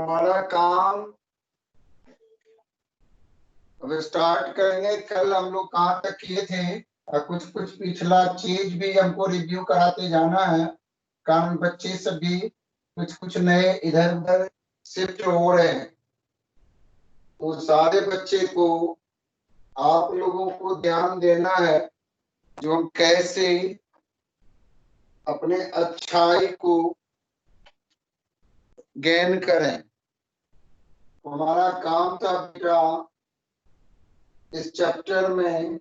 हमारा काम अब स्टार्ट करेंगे। कल हम लोग कहाँ तक किए थे और कुछ कुछ पिछला चीज भी हमको रिव्यू कराते जाना है, कारण बच्चे सब भी कुछ कुछ नए इधर उधर शिफ्ट हो रहे हैं। तो सारे बच्चे को आप लोगों को ध्यान देना है जो हम कैसे अपने अच्छाई को गेन करें। हमारा काम था बेटा, इस चैप्टर में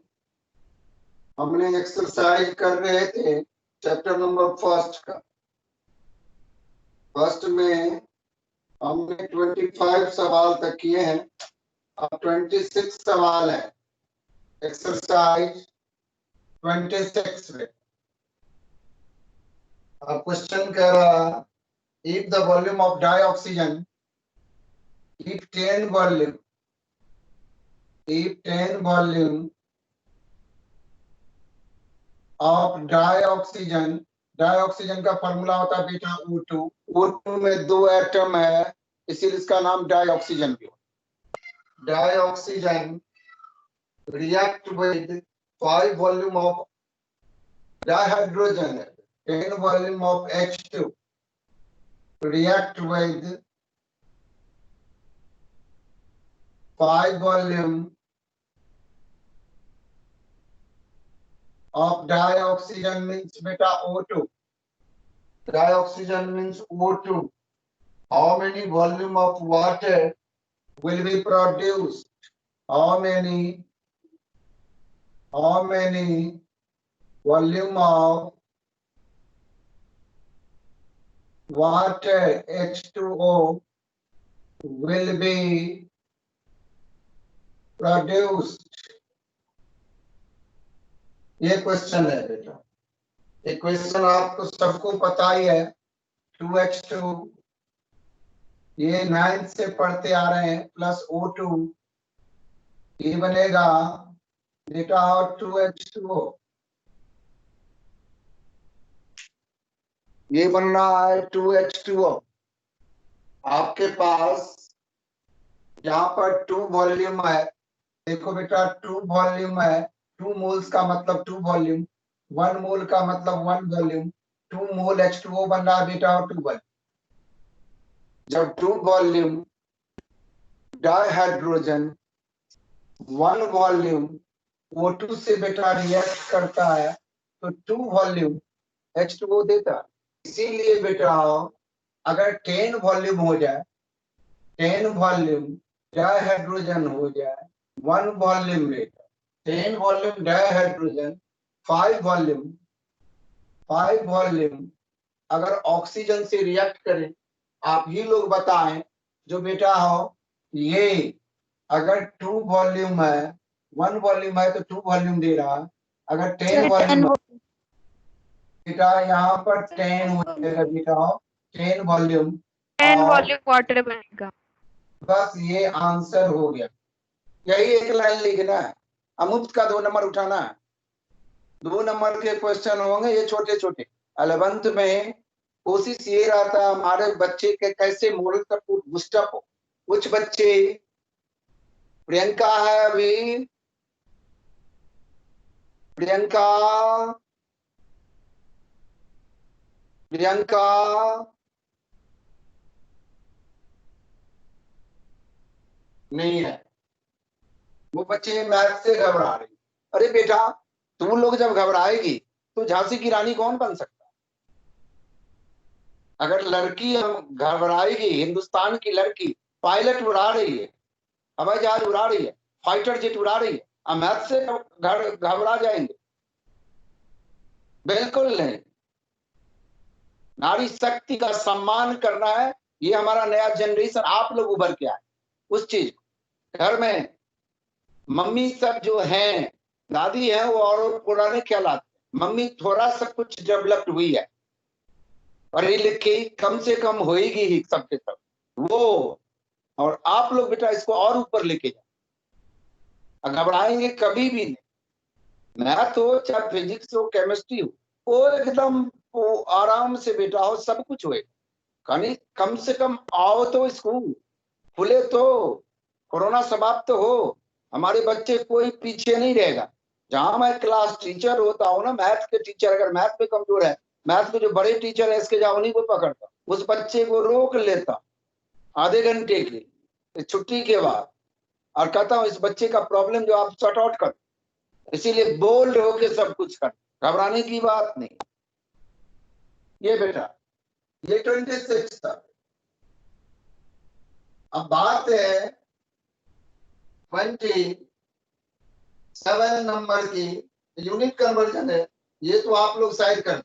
हमने एक्सरसाइज कर रहे थे चैप्टर नंबर फर्स्ट का। फर्स्ट में हमने 25 सवाल तक किए हैं, अब 26 सवाल है एक्सरसाइज 26 में। अब क्वेश्चन कह रहा, if the volume of dioxygen, if 10 volume of dioxygen, dioxygen का फॉर्मूला होता है बेटा O2। O2 में 2 एटम है, इसीलिए इसका नाम डाइऑक्सीजन भी हो। Dioxygen react with 5 volume of dihydrogen, 10 volume of H2 react with 5 volume of dioxygen means beta O2. Dioxygen means O2. How many volume of water will be produced? How many volume of water H2O will be produced? ये question है बेटा। ये question आपको सबको पता ही है। 2H2 ये 9th से पढ़ते आ रहे हैं, प्लस O2 ये बनेगा बेटा और 2H2O, ये बन रहा है 2H2O। आपके पास यहाँ पर 2 वॉल्यूम है, देखो बेटा 2 वॉल्यूम है। 2 मोल्स का मतलब 2 वॉल्यूम, 1 मोल का मतलब 1 वॉल्यूम। 2 मोल H2O बन रहा है बेटा और 2 वॉल्यूम। जब 2 वॉल्यूम डाइहाइड्रोजन 1 वॉल्यूम O2 से बेटा रिएक्ट करता है तो 2 वॉल्यूम H2O देता है। इसीलिए बेटा अगर 10 वॉल्यूम हो जाए, 10 वॉल्यूम डाइहाइड्रोजन हो जाए, 1 वॉल्यूम बेटा 10 वॉल्यूम डाइहाइड्रोजन, 5 वॉल्यूम अगर ऑक्सीजन से रिएक्ट करे। आप ही लोग बताएं जो बेटा हो, ये अगर 2 वॉल्यूम है, 1 वॉल्यूम है तो 2 वॉल्यूम दे रहा है। अगर 10 वॉल्यूम बेटा यहाँ पर 10 हो जाएगा बेटा, 10 वॉल्यूम 10 वॉल्यूम वाटर बनेगा। बस ये आंसर हो गया। यही एक लाइन लिखना है, अमुफ्त का 2 नंबर उठाना है। 2 नंबर के क्वेश्चन होंगे ये छोटे छोटे। 11th में कोशिश ये रहता है हमारे बच्चे के कैसे मोरल सपोर्ट बूस्टअप हो। कुछ बच्चे, प्रियंका है अभी, प्रियंका नहीं है, वो बच्चे मैथ से घबरा रही। अरे बेटा तुम लोग जब घबराएगी तो झांसी की रानी कौन बन सकता है? अगर लड़की हम घबराएगी, हिंदुस्तान की लड़की पायलट उड़ा रही है, हवाई जहाज उड़ा रही है, फाइटर जेट उड़ा रही है, हम मैथ से घबरा जाएंगे? बिल्कुल नहीं। नारी शक्ति का सम्मान करना है, ये हमारा नया जनरेशन आप लोग उभर के आए उस चीज। घर में मम्मी सब जो हैं, दादी है, वो और पुराने ख्यालात। मम्मी थोड़ा सा कुछ डेवलप्ड हुई है, पढ़ी लिखी कम से कम होएगी ही सबके सब वो। और आप लोग बेटा इसको और ऊपर लेके जाओ, घबराएंगे कभी भी नहीं। मैथ हो चाहे फिजिक्स हो केमिस्ट्री हो, वो एकदम वो आराम से बेटा हो, सब कुछ होएगा। कम से कम आओ तो स्कूल खुले तो, कोरोना समाप्त तो हो, हमारे बच्चे कोई पीछे नहीं रहेगा। जहां मैं क्लास टीचर होता हूँ ना, मैथ के टीचर, अगर मैथ में कमजोर है, मैथ के जो बड़े टीचर है इसके जाओ उन्हीं को पकड़ता, उस बच्चे को रोक लेता आधे घंटे की छुट्टी के बाद, और कहता हूँ इस बच्चे का प्रॉब्लम जो आप सॉर्ट आउट कर। इसीलिए बोल्ड होके सब कुछ कर, घबराने की बात नहीं। ये बेटा ये 26 था। अब बात है 27 नंबर की, यूनिट कन्वर्जन है। ये तो आप लोग शायद कर,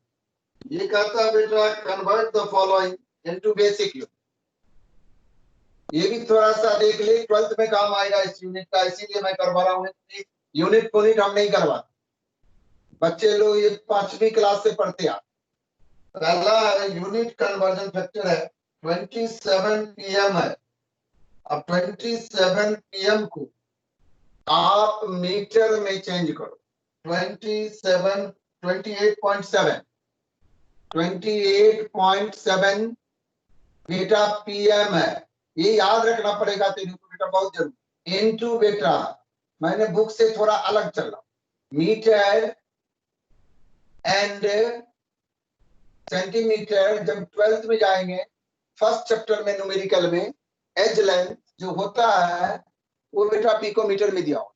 ये कहता है बेटा convert the following into basic unit. ये भी थोड़ा सा देख ले, 12th में काम आएगा इस यूनिट का, इसीलिए मैं करवा रहा हूँ। यूनिट यूनिट हम नहीं करवा, बच्चे लोग ये 5वीं क्लास से पढ़ते आ। पहला यूनिट कन्वर्जन फैक्टर है 27 PM है। अब 27 PM को आप मीटर में चेंज करो। 28.7 बेटा PM है, ये याद रखना पड़ेगा तेरे को बेटा, बहुत जरूरी। इनटू बेटा मैंने बुक से थोड़ा अलग चल रहा, मीटर एंड सेंटीमीटर। जब 12th में जाएंगे, फर्स्ट चैप्टर में न्यूमेरिकल में एज लेंथ जो होता है वो बेटा पिकोमीटर में दिया होगा,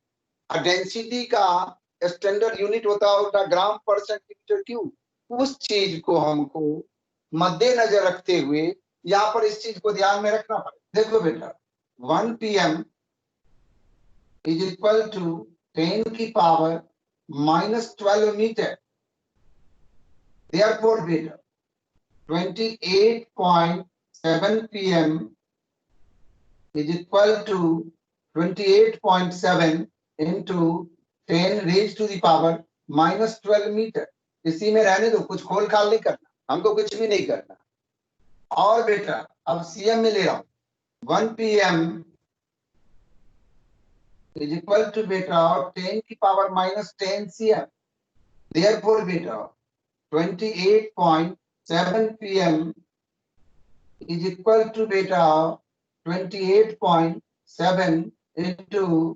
और डेंसिटी का स्टैंडर्ड यूनिट होता है ग्राम पर सेंटीमीटर क्यूब। उस चीज को हमको मद्देनजर रखते हुए यहाँ पर इस चीज को ध्यान में रखना पड़ेगा। देखो बेटा 1 PM इज इक्वल टू 10 की power -12 metre. Therefore, beta 28.7 PM is equal to 28.7 into 10 raised to the power -12 metre. इसी में रहने दो, कुछ खोल खाल नहीं करना, हमको कुछ भी नहीं करना। और बेटा अब CM में ले रहा हूं, 1 PM is equal to बेटा 10 की पावर -10 CM। Therefore, बेटा 28.7 PM is equal to beta 28.7 into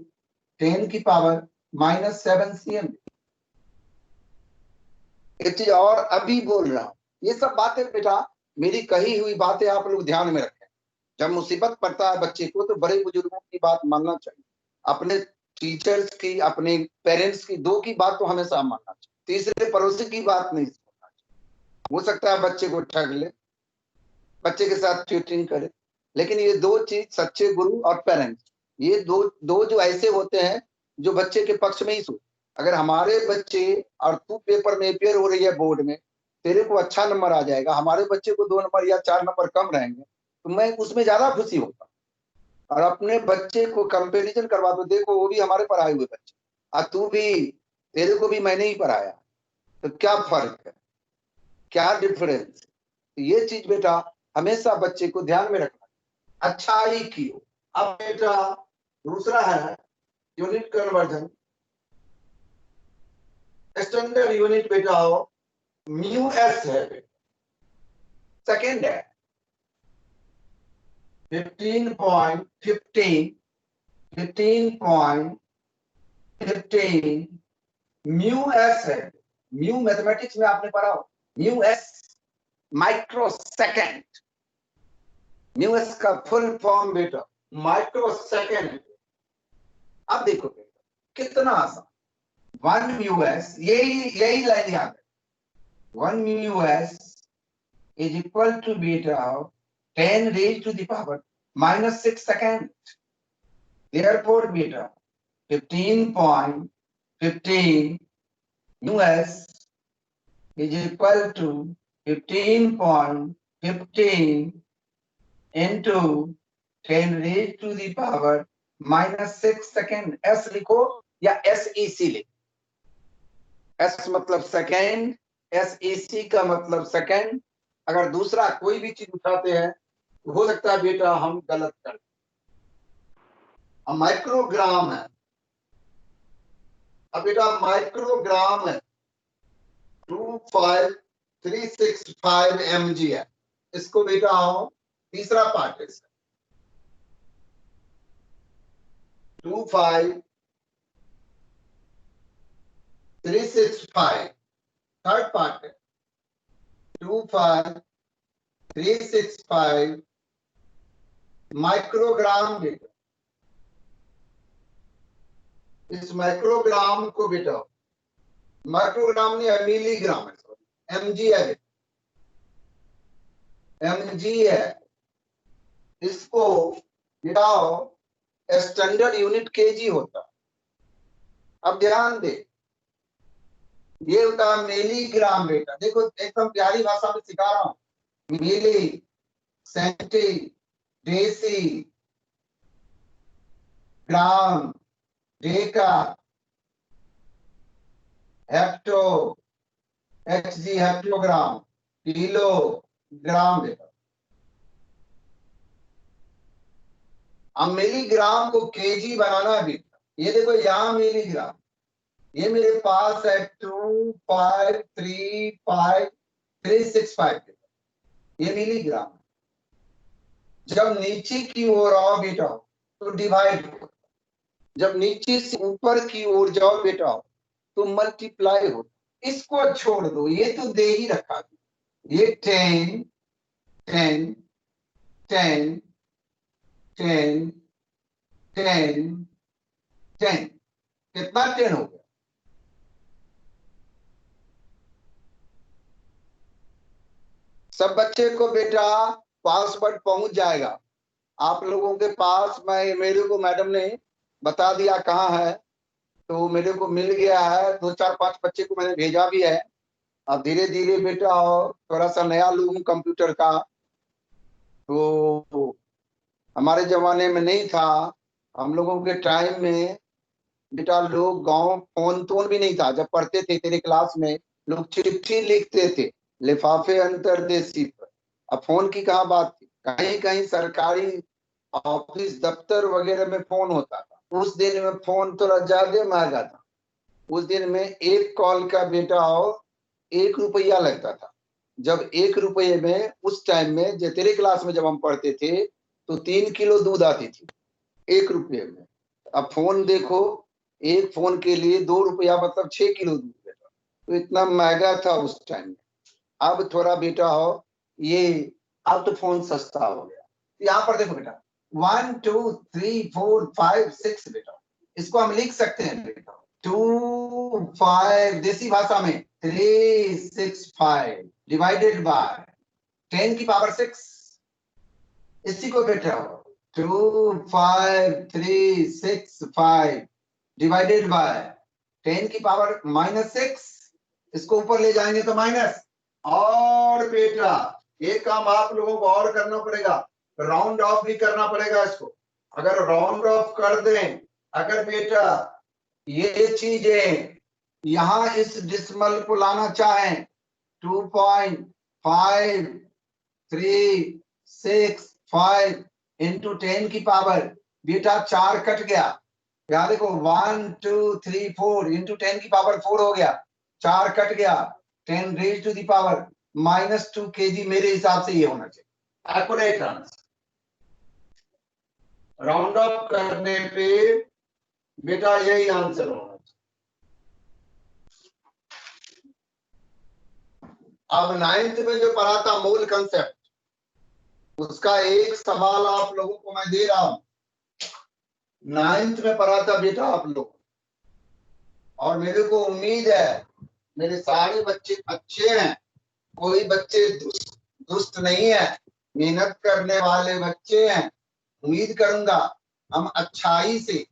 10 की पावर -7 CM। एक चीज और अभी बोल रहा हूं, ये सब बातें बेटा मेरी कही हुई बातें आप लोग ध्यान में रखें। जब मुसीबत पड़ता है बच्चे को तो बड़े बुजुर्गों की बात मानना चाहिए, अपने टीचर्स की, अपने पेरेंट्स की, दो की बात तो हमेशा मानना चाहिए, तीसरे पड़ोसी की बात नहीं सुनना चाहिए। हो सकता है बच्चे को ठग ले, बच्चे के साथ ट्यूटरिंग करे, लेकिन ये दो चीज सच्चे गुरु और पेरेंट्स, ये दो जो ऐसे होते हैं जो बच्चे के पक्ष में ही सोच। अगर हमारे बच्चे और तू पेपर में अपेयर हो रही है बोर्ड में, तेरे को अच्छा नंबर आ जाएगा, हमारे बच्चे को 2 नंबर या 4 नंबर कम रहेंगे, तो मैं उसमें ज्यादा खुशी होता। और अपने बच्चे को कंपेरिजन करवा दो, देखो वो भी हमारे पढ़ाए हुए बच्चे, और तू भी, तेरे को भी मैंने ही पढ़ाया, तो क्या फर्क है, क्या डिफरेंस। ये चीज बेटा हमेशा बच्चे को ध्यान में रखना, अच्छाई की। अब बेटा दूसरा है यूनिट कन्वर्जन, स्टैंडर्ड यूनिट बेटा हो म्यू एस है बेटा, सेकेंड है 15.15 म्यू एस है। म्यू मैथमेटिक्स में आपने पढ़ा हो, mu S micro second. Mu S का फुल फॉर्म बेटा माइक्रो सेकेंड। अब देखो बेटा कितना आसान, 1 म्यू एस, यही लाइन याद है, 1 mu s is equal to बेटा 10 raised to the power -6 second. Therefore बेटा 15.15 mu s is equal to 15.15 into 10 raised to the power -6 second. S लिखो या SEC लिखो, एस मतलब सेकेंड, SEC का मतलब सेकेंड। अगर दूसरा कोई भी चीज उठाते हैं तो हो सकता है बेटा हम गलत कर। अब माइक्रोग्राम है, अब बेटा माइक्रोग्राम है 25365 mg है, इसको बेटा आओ, तीसरा पार्ट है इसका 2 5 3 6 5। थर्ड पार्ट है 2 5 3 6 5 माइक्रोग्राम बेटा। इस माइक्रोग्राम को बेटा, माइक्रोग्राम नहीं है, मिलीग्राम है, सॉरी एमजी है, एमजी है। इसको बेटाओ स्टैंडर्ड यूनिट केजी होता। अब ध्यान दे, ये होता है मिलीग्राम बेटा। देखो एकदम प्यारी भाषा में सिखा रहा हूं। Milli, centi, deci, gram, deca, hecto, HG hectogram, kilo, gram बेटा। अब मिलीग्राम को केजी बनाना है बेटा। ये देखो यहाँ मिलीग्राम, ये मेरे पास है 2 5 3 5 3 6 5 बेटा, ये मिलीग्राम। जब नीचे की ओर आओ बेटा तो डिवाइड हो, जब नीचे से ऊपर की ओर जाओ बेटा तो मल्टीप्लाई हो। इसको छोड़ दो, ये तो दे ही रखा। ये 10 10 10 10 10 10, कितना 10 हो गया? सब बच्चे को बेटा पासवर्ड पहुंच जाएगा आप लोगों के पास। मैं, मेरे को मैडम ने बता दिया कहाँ है, तो मेरे को मिल गया है। 2 4 5 बच्चे को मैंने भेजा भी है। अब धीरे धीरे बेटा थोड़ा सा नया लूँ कंप्यूटर का, तो हमारे जमाने में नहीं था। हम लोगों के टाइम में बेटा लोग गांव फोन तोन भी नहीं था। जब पढ़ते थे तेरे क्लास में, लोग चिट्ठी लिखते थे लिफाफे अंतरदेशी पर। अब फोन की कहाँ बात थी, कहीं कहीं सरकारी ऑफिस दफ्तर वगैरह में फोन होता था। उस दिन में फोन थोड़ा ज्यादा महंगा था। उस दिन में एक कॉल का बेटा 1 रुपया लगता था। जब 1 रुपये में उस टाइम में, जो तेरे क्लास में जब हम पढ़ते थे, तो 3 किलो दूध आती थी 1 रुपये में। अब फोन देखो, एक फोन के लिए 2 रुपया मतलब 6 किलो दूध बेटा, तो इतना महंगा था उस टाइम में। अब थोड़ा बेटा ये, अब तो फोन सस्ता हो गया। यहाँ पर देखो बेटा 1 2 3 4 5 6 बेटा, इसको हम लिख सकते हैं बेटा 2 5 देसी भाषा में 3 6 5 डिवाइडेड बाय 10 की पावर 6। इसी को बेटा 2 5 3 6 5 डिवाइडेड बाय 10 की पावर -6। इसको ऊपर ले जाएंगे तो माइनस। और बेटा एक काम आप लोगों को और करना पड़ेगा, राउंड ऑफ भी करना पड़ेगा इसको। अगर राउंड ऑफ कर दें, अगर बेटा ये चीजें यहां इस डिसिमल को लाना चाहें 2.536 इंटू 10 की पावर बेटा 4 कट गया। यहाँ देखो 1 2 3 4 इंटू 10 की पावर 4 हो गया, 4 कट गया, 10 raise to the power -2 kg। मेरे हिसाब से ये होना चाहिए एक्यूरेट आंसर। राउंड ऑफ करने पे बेटा यही आंसर होना चाहिए। अब 9th में जो पढ़ा था मूल कंसेप्ट, उसका एक सवाल आप लोगों को मैं दे रहा हूं। 9th में पढ़ा था बेटा आप लोग, और मेरे को उम्मीद है मेरे सारे बच्चे अच्छे हैं, कोई बच्चे दुष्ट नहीं है, मेहनत करने वाले बच्चे हैं। उम्मीद करूंगा हम अच्छाई से,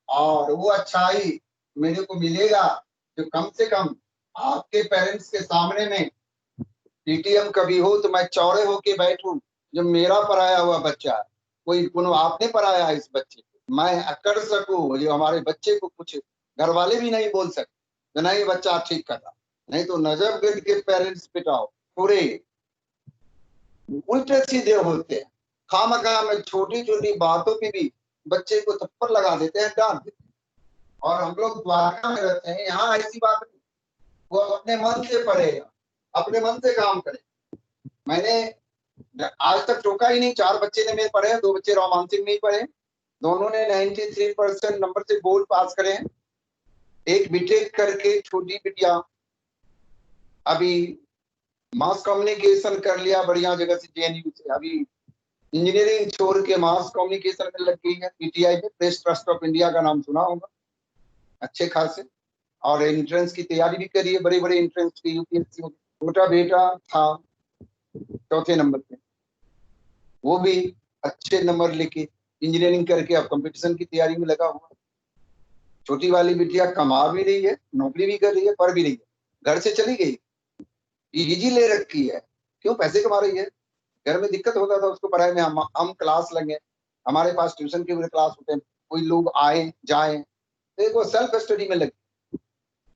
और वो अच्छाई मेरे को मिलेगा जो कम से कम आपके पेरेंट्स के सामने में पीटीएम कभी हो तो मैं चौड़े होके बैठूं। जो मेरा पढ़ाया हुआ बच्चा, कोई आपने पढ़ाया इस बच्चे को, मैं कर सकूं जो हमारे बच्चे को कुछ घर वाले भी नहीं बोल सकते तो नहीं बच्चा ठीक कर रहा। नहीं तो नजफगढ़ के पेरेंट्स पिटाओ पूरे उल्टे सीधे होते हैं। खामखा में छोटी छोटी बातों पे भी बच्चे को थप्पड़ लगा देते हैं, डांट देते हैं। और हम लोग द्वारका में रहते हैं, यहाँ ऐसी बात नहीं। वो अपने मन से पढ़ेगा, अपने मन से काम करेगा। मैंने आज तक टोका ही नहीं। 4 बच्चे ने मेरे पढ़े हैं, 2 बच्चे राव मानसिंह में ही पढ़े, दोनों ने 93% नंबर से बोर्ड पास करे हैं। एक बीटेक करके छोटी बिटिया अभी मास कम्युनिकेशन कर लिया बढ़िया जगह से, जेएनयू से, अभी इंजीनियरिंग छोड़ के मास कम्युनिकेशन में लग गई है पीटीआई में। प्रेस ट्रस्ट ऑफ इंडिया का नाम सुना होगा, अच्छे खासे, और एंट्रेंस की तैयारी भी करी है, बड़े बड़े एंट्रेंस की, यूपीएससी। छोटा बेटा था 4थे नंबर पे, वो भी अच्छे नंबर लेके इंजीनियरिंग करके अब कंपटीशन की तैयारी में लगा हुआ। छोटी वाली बिटिया कमा भी रही है, नौकरी भी कर रही है, पढ़ भी रही है, घर से चली गई, इजी ले रखी है। क्यों? पैसे कमा रही है। घर में दिक्कत होता था उसको पढ़ाई में, हम क्लास लगे, हमारे पास ट्यूशन के क्लास होते हैं, कोई लोग आए जाए, तो वो सेल्फ स्टडी में लगी,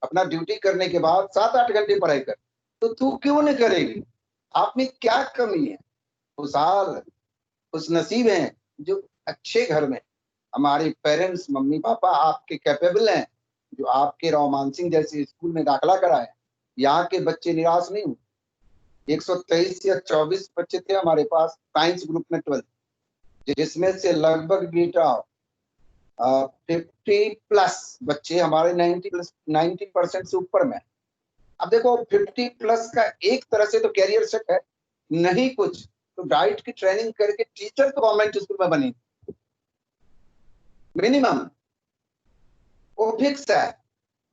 अपना ड्यूटी करने के बाद 7-8 घंटे पढ़ाई कर। तो तू क्यों नहीं करेगी? आप में क्या कमी है? खुशहाल खुश नसीब हैं जो अच्छे घर में हमारे पेरेंट्स, मम्मी पापा आपके कैपेबल हैं, जो आपके राव मानसिंह जैसे स्कूल में दाखिला कराए। यहाँ के बच्चे निराश नहीं हुए। 123 या 24 बच्चे थे हमारे पास साइंस ग्रुप में 12, जिसमें से लगभग बेटा 50+ बच्चे हमारे 90% से ऊपर में। अब देखो 50+ का एक तरह से तो कैरियर सेट है, नहीं कुछ तो डाइट की ट्रेनिंग करके टीचर तो गवर्नमेंट स्कूल में बने मिनिमम, वो फिक्स है।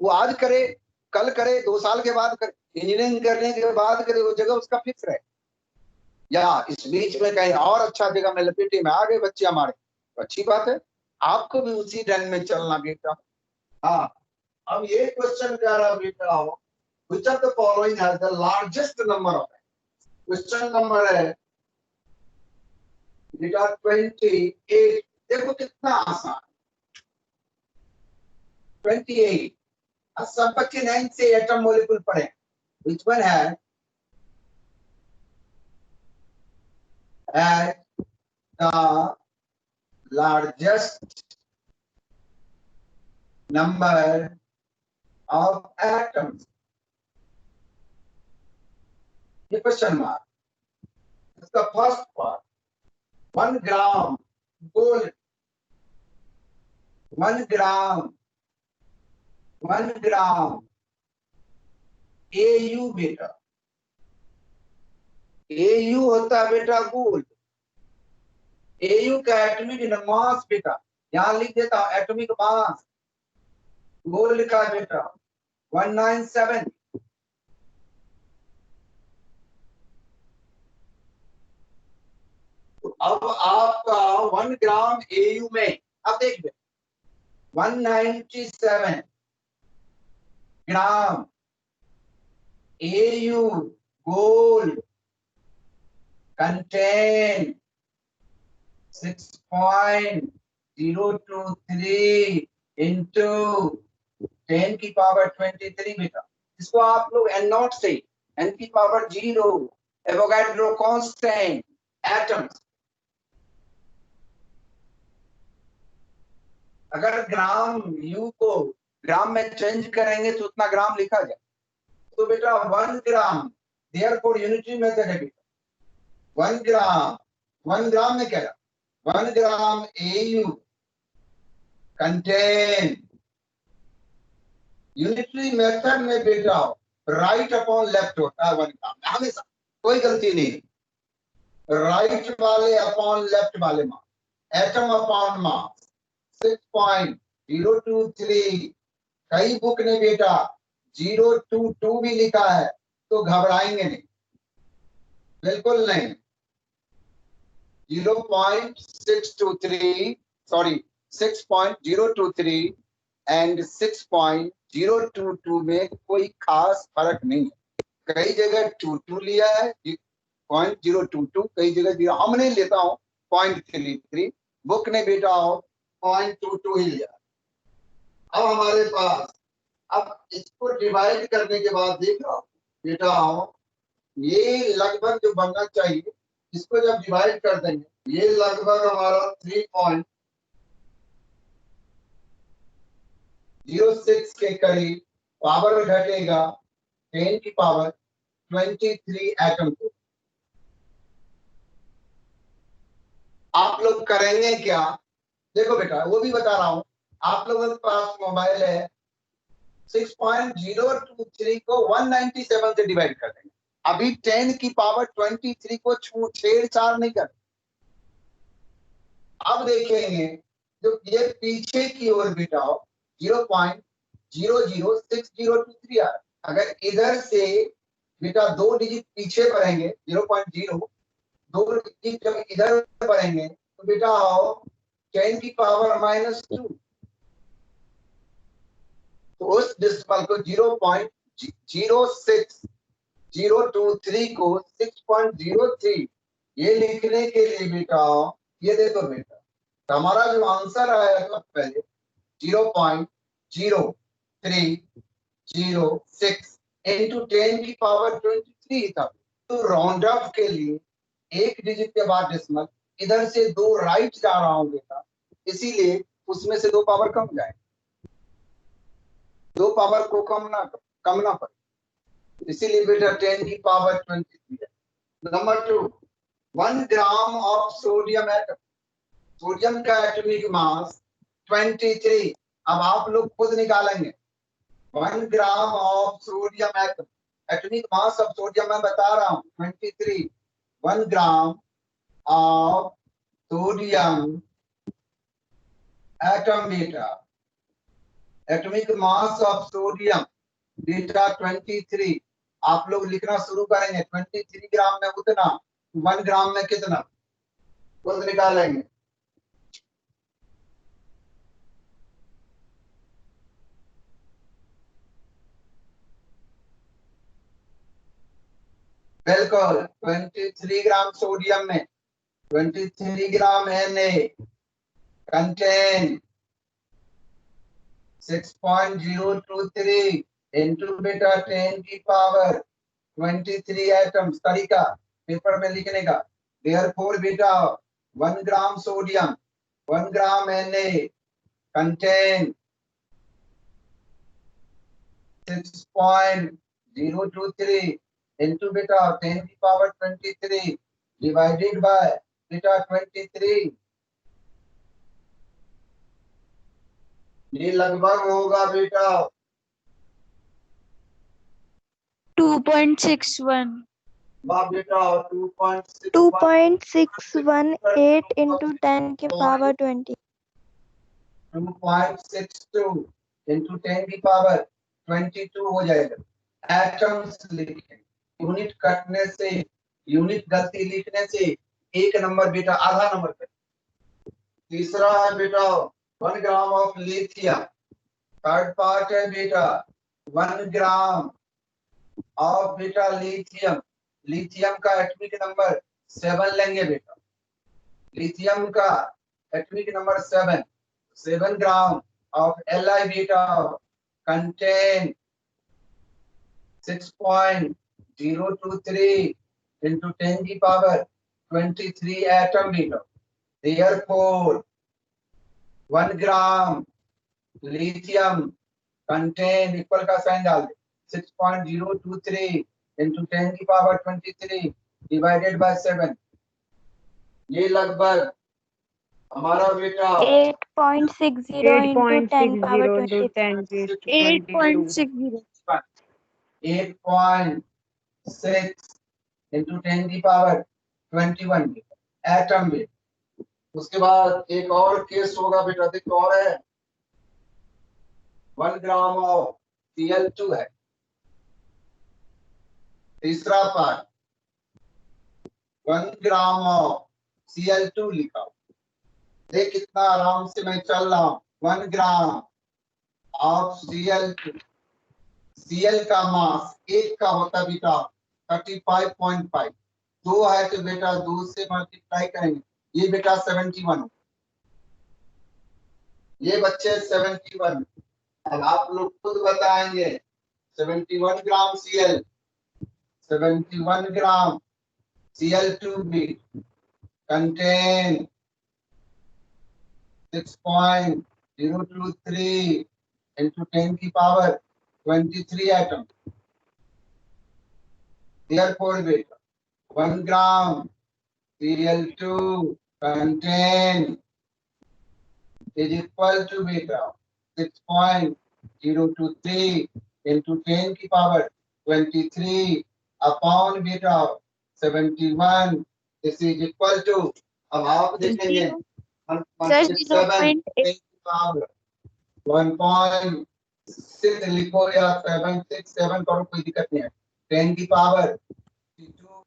वो आज करे, कल करे, 2 साल के बाद करे, इंजीनियरिंग करने के बाद करे, वो जगह उसका फिक्स है। या इस बीच में कहीं और अच्छा जगह में लपेटे में आ गए बच्चे हमारे, तो अच्छी बात है। आपको भी उसी ढंग में चलना बेटा। हाँ, अब ये क्वेश्चन कह रहा बेटा हो, which of the following has the largest number of it? Question number है बेटा 28। देखो कितना आसान, 28। अब सब बच्चे 9 से एटम मॉलिक्यूल पढ़े, which one has the largest number of atoms? ये क्वेश्चन मार्क। इसका फर्स्ट पार्ट, 1 ग्राम गोल्ड, 1 ग्राम AU बेटा, AU होता है बेटा गोल्ड। AU का एटॉमिक मास बेटा, यहां लिख देता हूं एटॉमिक मास गोल्ड का बेटा 197। अब आपका 1 ग्राम AU में, अब देख 197 ग्राम AU gold contain 6.023 into 10 की पावर 23 बेटा। इसको आप लोग N0 से n की पावर 0 एवोगाड्रो कांस्टेंट एटम्स, अगर ग्राम U को ग्राम में चेंज करेंगे तो उतना ग्राम लिखा जाए। तो बेटा 1 ग्राम, देयरफॉर यूनिटरी मेथड है बेटा। 1 ग्राम में क्या है? 1 ग्राम AU कंटेन, यूनिटरी मेथड में बेटा राइट अपॉन लेफ्ट होता है 1 ग्राम में हमेशा, कोई गलती नहीं। राइट वाले अपॉन लेफ्ट वाले मास, एटम अपॉन मास 6.023। कई बुक ने बेटा 022 भी लिखा है, तो घबराएंगे नहीं, बिल्कुल नहीं। 0.623, सॉरी 6.023 एंड 6.022 में कोई खास फर्क नहीं है। कई जगह 22 लिया है 0.022, कई जगह हमने लेता हूं 0.33, बुक ने बेटा 0.22 ही लिया। अब हमारे पास, अब इसको डिवाइड करने के बाद देखो बेटा, ये लगभग जो बनना चाहिए, इसको जब डिवाइड कर देंगे, ये लगभग हमारा 3.06 के करीब पावर घटेगा 10 की पावर 23 एटम को। आप लोग करेंगे क्या, देखो बेटा वो भी बता रहा हूं, आप लोगों के पास मोबाइल है, 6.023 को 197 से डिवाइड कर देंगे। अभी 10 की पावर 23 को छेड़छाड़ नहीं कर। अब देखेंगे जो ये पीछे की ओर बिटाओ 0.006023 आ रहा है। अगर इधर से बेटा 2 डिजिट पीछे बढ़ेंगे 0.0, 2 डिजिट जब इधर बढ़ेंगे तो बेटा आओ 10 की पावर -2, तो उस डिसिमल को 0.06023 को 6.03 ये लिखने के लिए बेटा ये देखो बेटा, तो हमारा जो आंसर आएगा पहले 0.03006 इंटू 10 की पावर 23 था। तो राउंड ऑफ के लिए एक डिजिट के बाद डेसिमल, इधर से 2 राइट जा रहा हूं बेटा, इसीलिए उसमें से 2 पावर कम जाए, 2 पावर को कम ना पड़े, इसीलिए बेटा 10 की पावर 23 है। Number 2, 1 gram of sodium atom, sodium का एटॉमिक मास 23। अब आप लोग खुद निकालेंगे 1 gram of sodium atom, atomic mass of sodium मैं बता रहा हूं 23, 1 ग्राम ऑफ सोडियम एटम बेटा, एटॉमिक मास ऑफ सोडियम बेटा 23। आप लोग लिखना शुरू करेंगे 23 ग्राम में उतना, 1 ग्राम में कितना, खुद निकालेंगे। बिल्कुल 23 ग्राम सोडियम में 23 ग्राम Na कंटेन 6.023 इंटू बेटा 10 की पावर 23 एटम्स। तरीका पेपर में लिखने का, देयरफॉर बेटा 1 ग्राम सोडियम 1 ग्राम Na कंटेन 6.023 इंटू बेटा 10 की पावर 23 डिवाइडेड बाय बेटा 23। ये लगभग होगा बेटा 2.61 वाह बेटा 2.618 into 10 की पावर 20 2.62 into 10 की पावर 22 हो जाएगा। एटम्स लिखें, यूनिट कटने से, यूनिट गलती लिखने से एक नंबर बेटा आधा नंबर पे। तीसरा है बेटा 1 gram of lithium, third part है बेटा 1 ग्राम ऑफ बेटा लिथियम, लिथियम का एटॉमिक नंबर 7 लेंगे बेटा, लिथियम का atomic number 7 gram of Li बेटा कंटेन 6.023 into 10 की पावर 23 एटम बेटा। Therefore 1 ग्राम लिथियम कंटेन इक्वल का साइन डाल दे 6.023 into 10 की पावर 23 डिवाइडेड बाय 7। ये लगभग हमारा बेटा 8.60 into 10 power 20 8.60 8.6 into 10 की पावर 21 एटम में। उसके बाद एक और केस होगा बेटा, देखो और है 1 ग्राम ऑफ Cl2 है। तीसरा पार्ट 1 ग्राम ऑफ Cl2 लिखा, देख कितना आराम से मैं चल रहा हूं। 1 ग्राम ऑफ Cl2, Cl का मास एक का होता बेटा 35.5, 2 है तो बेटा 2 से मल्टीप्लाई करेंगे, ये बेटा 71, ये बच्चे 71। अब आप लोग खुद बताएंगे 71 ग्राम Cl, 71 ग्राम Cl2 भी कंटेन 6.023 into 10 की पावर 23 एटम। Therefore बेटा 1 ग्राम Cl2 contain is equal to beta 6.023 into 10 की power 23 upon beta 71. This is equal to, अब आप देखेंगे 1.67 10 की पावर 1.6 लिखो या 767 करो, कोई दिक्कत नहीं है। 10 की पावर 2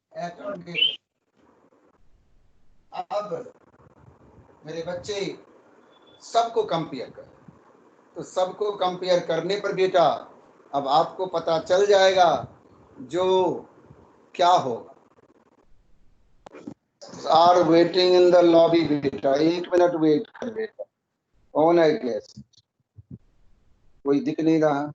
अब मेरे बच्चे सबको कंपेयर कर, तो सबको कंपेयर करने पर बेटा अब आपको पता चल जाएगा जो क्या होगा। Are waiting in the lobby बेटा, 1 मिनट वेट कर बेटा। कौन है गेस्ट? कोई दिख नहीं रहा।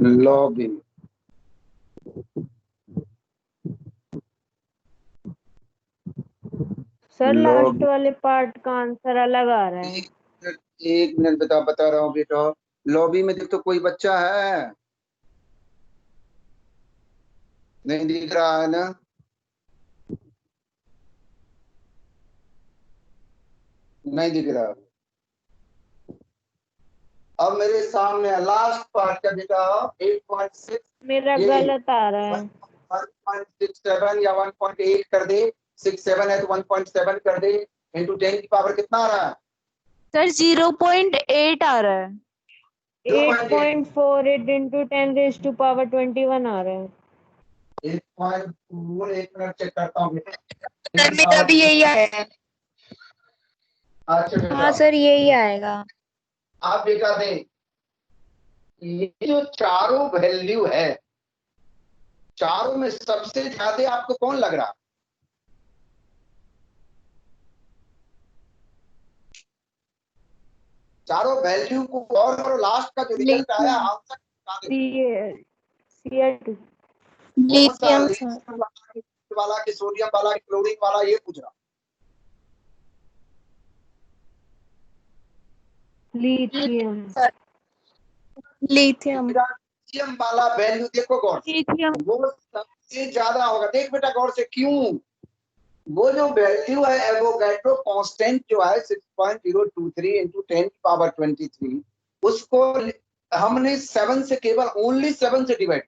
लॉबी सर लास्ट वाले पार्ट का आंसर अलग आ रहा है। एक मिनट बता रहा हूँ बेटा। लॉबी में तो कोई बच्चा है नहीं दिख रहा है ना? नहीं दिख रहा। अब मेरे सामने लास्ट पार्ट का बेटा 8.6 मेरा गलत आ रहा है। 1.67 या 1.8 कर दे, 67 है तो 1.7 कर दे, इंटू 10 की पावर कितना आ रहा है? सर 0.8 आ रहा है। 8.48 into 10 raised to power 21 आ रहा है। 8.4, एक मिनट चेक करता हूँ। सर मेरा भी यही आया है। अच्छा बेटा, हाँ सर यही आएगा। आप बेटा दें, ये जो चारों वैल्यू है, चारों में सबसे ज्यादा आपको कौन लग रहा? चारों वैल्यू को गौर करो, लास्ट का जो रिजल्ट आया आंसर Cl2 लिथियम वाला कि सोडियम वाला कि क्लोरीन वाला, ये पूछ रहा। लिथियम लिथियम वाला वैल्यू देखो गौर से, लिथियम वो सबसे ज्यादा होगा। देख बेटा गौर से, क्यों? वो जो वैल्यू है एवोगैड्रो कांस्टेंट जो है 6.023 into 10 की पावर 23, उसको हमने 7 से, केवल ओनली 7 से डिवाइड,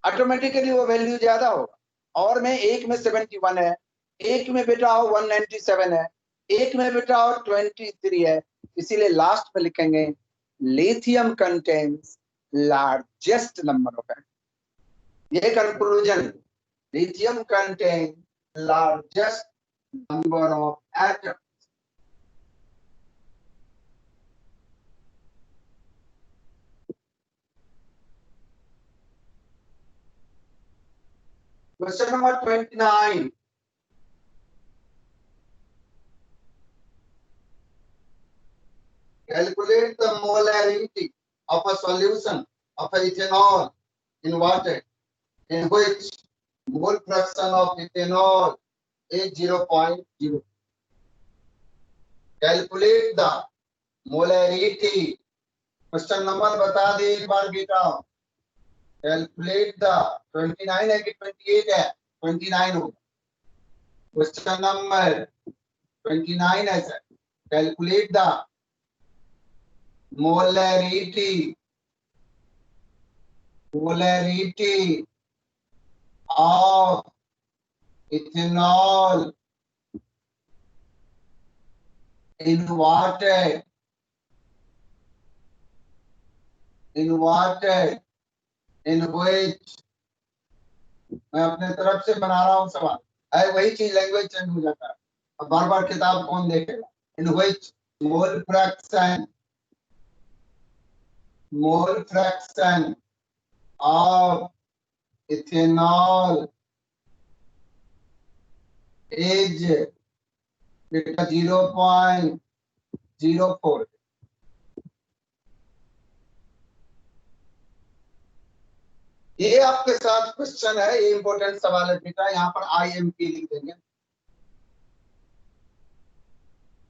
ऑटोमेटिकली वो वैल्यू ज्यादा होगा। और में एक में 71 है, एक में बेटा 197 है, एक में बेटा 23 है, इसीलिए लास्ट में लिखेंगे lithium contains largest number of atoms. ये conclusion, lithium contain largest number of atoms. Question number 29. Calculate the molarity of a solution of ethanol in water in which mole fraction of ethanol is 0.0. Calculate the molarity. Question number बता दे एक बार बेटा। Calculate the 29 है कि 28 है? 29 होगा। Question number 29 है sir. Calculate the molarity of ethanol in water in which, मैं अपने तरफ से बना रहा हूँ सवाल, है वही चीज, लैंग्वेज चेंज हो जाता है। अब बार बार किताब कौन देखेगा? in which mole fraction of ethanol as बेटा 0.04। ये आपके साथ क्वेश्चन है, ये इंपॉर्टेंट सवाल है बेटा, यहाँ पर IMP लिख देंगे।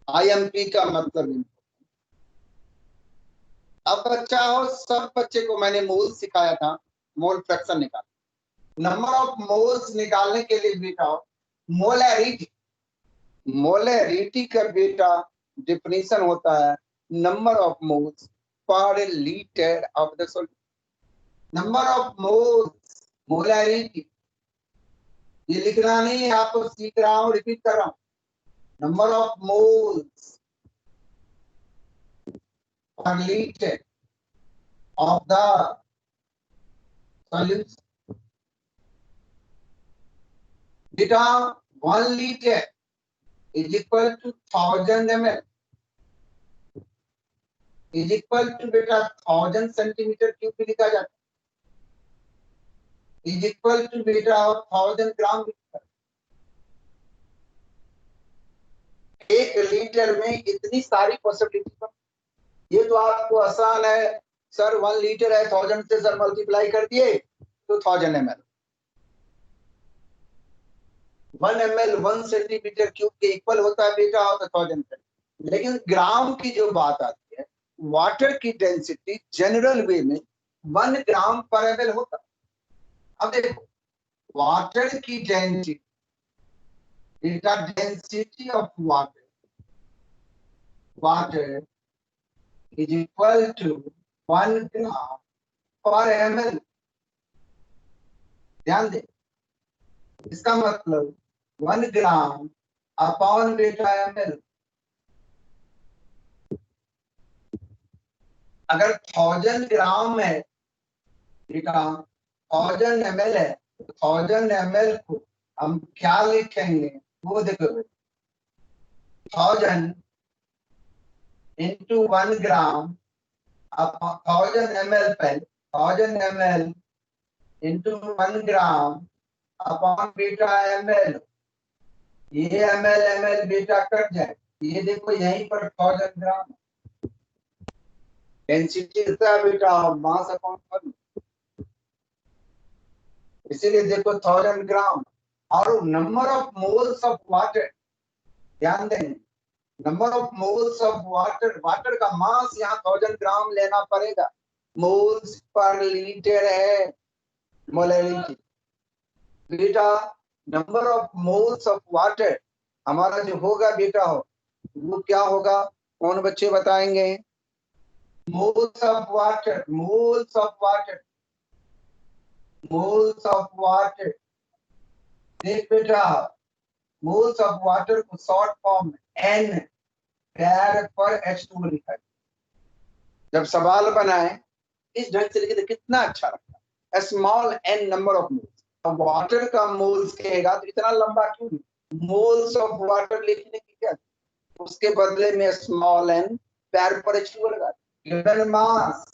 IMP का मतलब अब बच्चा हो, सब बच्चे को मैंने मोल सिखाया था, मोल फ्रैक्शन निकाल, नंबर ऑफ मोल्स निकालने के लिए बेटा मोलैरिटी का बेटा डिफिनीशन होता है number of moles per litre of the solution. Number of moles molarity, ये लिखना नहीं है, आपको सीख रहा हूं, रिपीट कर रहा हूं। Number of moles per litre of the solution. Beta 1 liter is equal to 1000 ml is equal to बेटा 1000 सेंटीमीटर क्यूब भी लिखा जाता है, is equal to बेटा 1000 ग्राम। 1 लीटर में इतनी सारी पॉसिबिलिटी, ये तो आपको आसान है सर, 1 लीटर है 1000 से सर मल्टीप्लाई कर दिए तो 1000 ml। 1 ml 1 सेंटीमीटर क्यूब के इक्वल होता है बेटा, होता है 1000 ml। लेकिन ग्राम की जो बात आती है, वाटर की डेंसिटी जनरल वे में 1 ग्राम पर ml होता है। अब देखो वाटर की डेंसिटी, बेटा density of water is equal to 1 gram per ml। ध्यान दे, इसका मतलब 1 ग्राम अपॉन बेटा ml। अगर 1000 ग्राम है बेटा, 1000 ml है, तो 1000 ml को हम क्या लिखेंगे वो देखो, 1000 into 1 ग्राम 1000 ml पे 1000 ml into 1 ग्राम अपॉन बेटा ml। ये ml बेटा कट जाए, ये देखो यहीं पर 1000 ग्राम डेंसिटी है बेटा, मास अपॉन वॉल्यूम, इसीलिए देखो 1000 ग्राम। और number of moles of water, ध्यान दें, number of moles of water, water का मास यहाँ 1000 ग्राम लेना पड़ेगा, मोल्स पर लीटर है मोलैरिटी। बेटा number of moles of water हमारा जो होगा बेटा हो, वो क्या होगा, कौन बच्चे बताएंगे? Moles of water, moles of water, moles of water. देख बेटा, मोल्स ऑफ वाटर को शॉर्ट फॉर्म में N पैर पर H2 लिखा है। जब सवाल बनाए इस ढंग से लिखे तो कितना अच्छा लगता है, small n number of moles. अब वाटर का मोल्स कहेगा तो इतना लंबा क्यों, मोल्स ऑफ वाटर लिखने की क्या, उसके बदले में स्मॉल n पैर पर H2 लगा। Given mass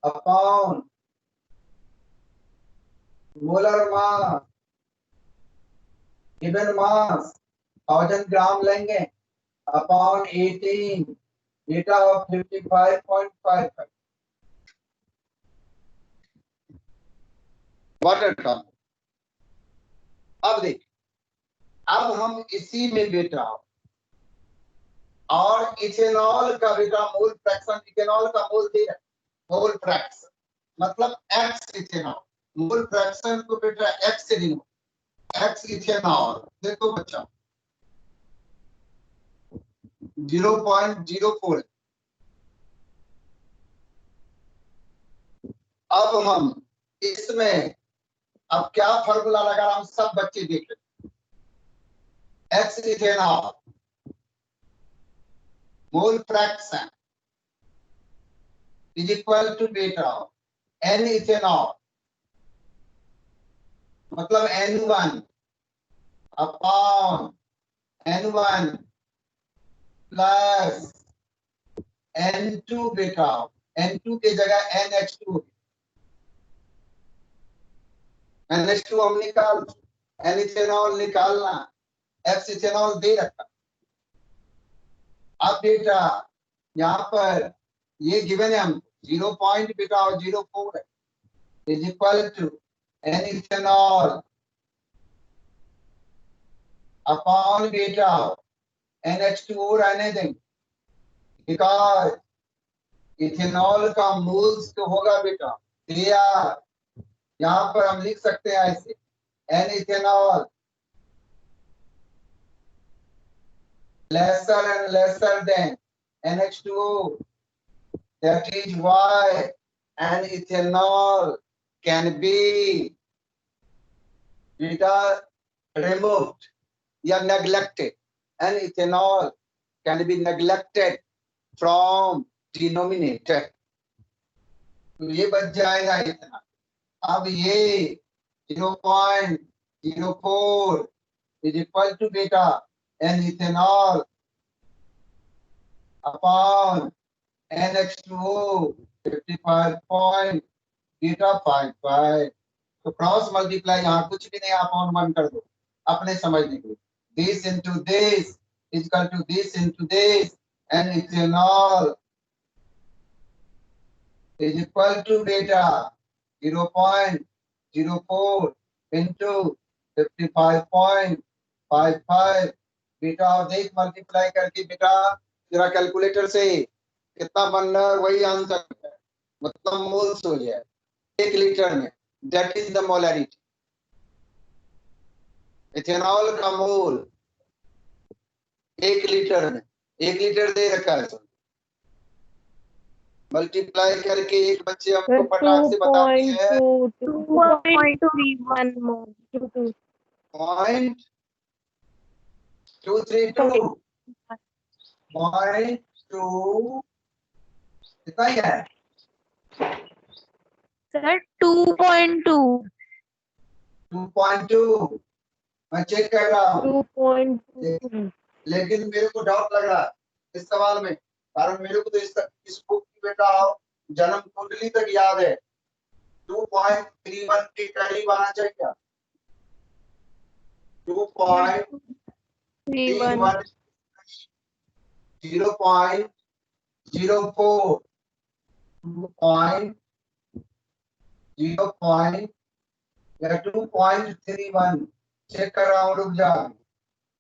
upon molar mass, given mass 1000 ग्राम लेंगे अपॉन 18 बेटा ऑफ 55.55 वाटर का। अब देख, अब हम इसी में बेटा और इथेनॉल का बेटा मोल फ्रैक्शन, इथेनॉल का मोल दे रहा, मोल फ्रैक्शन मतलब एक्स इथेनॉल, मोल फ्रैक्शन को बेटा एक्स से डिनोट, एक्स इथेनॉल। देखो बच्चा 0.04। अब हम इसमें अब क्या फॉर्मूला लगा रहा हूं, सब बच्चे देख रहे, X ethanol mole fraction is equal to बेटा एन इथेनॉल मतलब N1 upon N1 plus N2 बेटा, N2 के जगह NH2, NH2 हम निकाल, N-इथेनॉल निकालना, F-इथेनॉल दे रखा। अब बेटा यहाँ पर ये गिवन है हम 0.04 है, इज इक्वल टू N-इथेनॉल अपॉन बेटा NH2 रहने देंगे, बिकॉज इथेनॉल का मोल्स तो होगा बेटा क्लियर। यहाँ पर हम लिख सकते हैं ऐसे N-इथेनॉल lesser and lesser than NH2O, that is why N-ethanol can be beta removed या neglected. N-ethanol can be neglected from denominator. तो ये बच जाएगा इतना। अब ये 0.04 is equal to beta N-ethanol upon NH2O 55.55। तो क्रॉस मल्टीप्लाई यहाँ कुछ भी नहीं, अपॉन 1 कर दो अपने समझने के लिए। This into this is equal to this into this, N-ethanol is equal to beta 0.04 into 55.55। बेटा देख मल्टीप्लाई करके बेटा तेरा कैलकुलेटर से कितना बन रहा है वही आंसर है, मतलब मोल्स हो गया 1 लीटर में, that is the molarity. Ethanol का मोल 1 लीटर में, 1 लीटर दे रखा है, मल्टीप्लाई करके एक बच्चे हमको फटाक से बता दिए हैं 2.31 मोल 2.232 0.2 कितना ही है सर 2.2 2.2 मैं चेक कर रहा हूँ 2.2 लेकिन मेरे को डाउट लग रहा है इस सवाल में, कारण मेरे को तो इस बुक की बेटा जन्म कुंडली तक याद है 2.31 के करीब आना चाहिए क्या 2.31 0.04 2.0 या 2.31 चेक कर रहा हूँ, रुक जा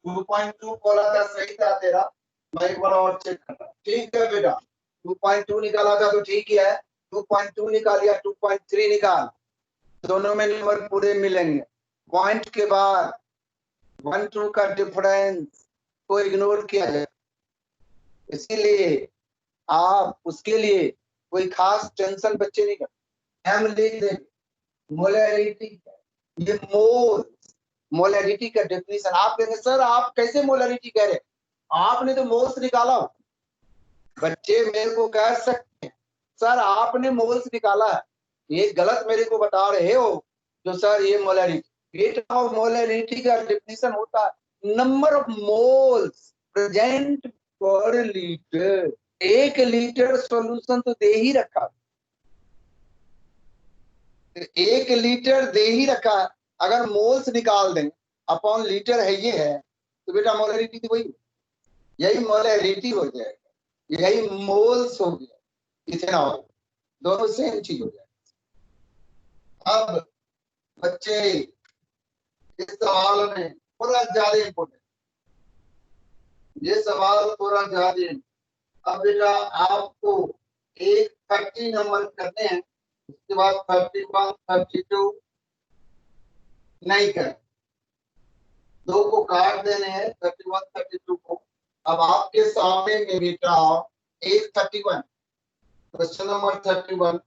2.2 बोला था सही था तेरा, मैं एक बार और चेक कर रहा हूँ। ठीक है बेटा 2.2 निकाला था तो ठीक ही है, 2.2 निकाल या 2.3 निकाल, दोनों में नंबर पूरे मिलेंगे। पॉइंट के बाद 1-2 का डिफरेंस को इग्नोर किया जाए, इसीलिए आप उसके लिए कोई खास टेंशन बच्चे नहीं करते। हम लिख देंगे मोलैरिटी, ये मोलैरिटी का डेफिनेशन आप कहेंगे सर आप कैसे मोलैरिटी कह रहे, आपने तो मोल्स निकाला। बच्चे मेरे को कह सकते हैं सर आपने मोल्स निकाला है, ये गलत मेरे को बता रहे हो जो सर ये मोलैरिटी मोलैरिटी का डेफिनेशन होता है नंबर ऑफ मोल्स प्रेजेंट पर लीटर। 1 लीटर सॉल्यूशन तो दे ही रखा, 1 लीटर दे ही रखा, अगर मोल्स निकाल दें अपॉन लीटर है ये है तो बेटा मोलैरिटी तो वही, यही मोलैरिटी हो जाएगा, यही मोल्स हो गया, इथेनॉल दोनों सेम चीज हो जाएगा। अब बच्चे इस सवाल में थोड़ा ज्यादा इम्पोर्टेंट, ये सवाल थोड़ा ज्यादा। अब बेटा आपको एक 30 नंबर करने हैं, उसके बाद 31 32 नहीं कर, 2 को काट देने हैं 31 32 को। अब आपके सामने में बेटा 31 question number 31,